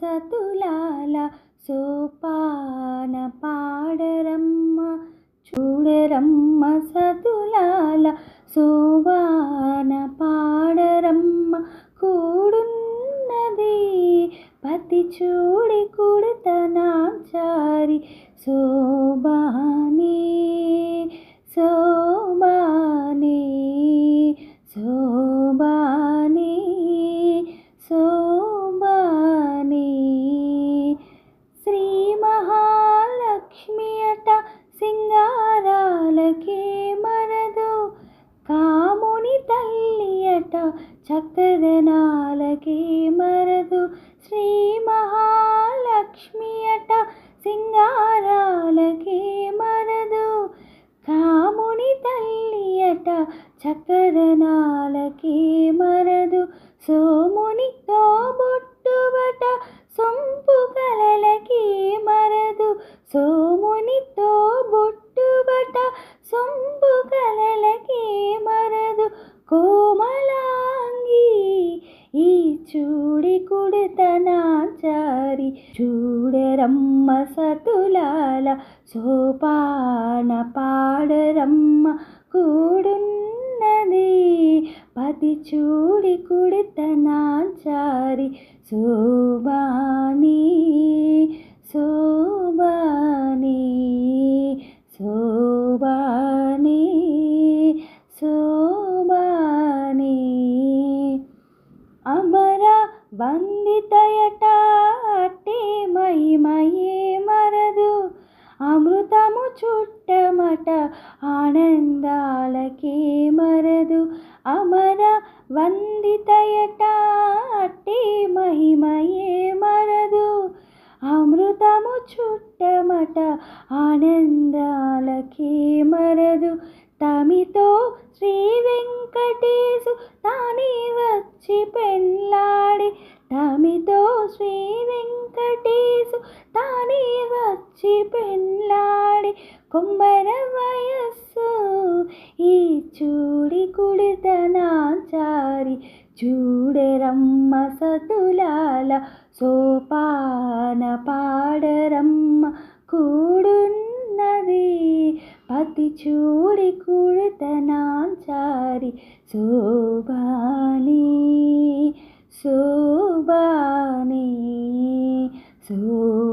సతులాల సోపాన పాడరమ్మ చూడరమ్మ సతులాల సోపాన పాడరమ్మ కూడున్నది పతి చూడి కుడతనాచారి శోభానే శోభానే శోభానే శోభానే శ్రీ మహాలక్ష్మి అట సింగారాలకే మరదు కాముని తల్లి అట చక్కదనాలకే మరదు శ్రీ మహాలక్ష్మి అట సింగారాలకే మరదు కాముని తల్లి అట చక్కదనాలకే మరదు సోమునితో బొట్టుబట సొంపు కలలకే మరదు సోమునితో బొట్టుబట సొంపు కలలకే మరదు కోమలాంగి ఈ చూడి కుడతనాచారి చూడరమ్మ సతులాల సోపాన పాడరమ్మ కూడున్నది పతి చూడి కుడతనాచారి శోభాని శోభాని శోభాని శోభాని అమర వందితయట అట్టే మహిమయే మరదు అమృతము చుట్టమట ఆనందాలకే మరదు అమర వందితయట అట్టే మహిమయే మరదు అమృతము చుట్టమట ఆనందాలకే మరదు తమితో శ్రీ వెంకటేశు తానే వచ్చి పెళ్ళాడి తమితో శ్రీ వెంకటేశు తానే వచ్చి పెళ్ళాడి కొమ్మర వయస్సు ఈ చూడి కుడతనాచారి చూడరమ్మ సతులాల సోపాన పాడరమ్మ కూడున్నది పతి చూడి కుడతనాచారి శోభాని శోభాని శోభాని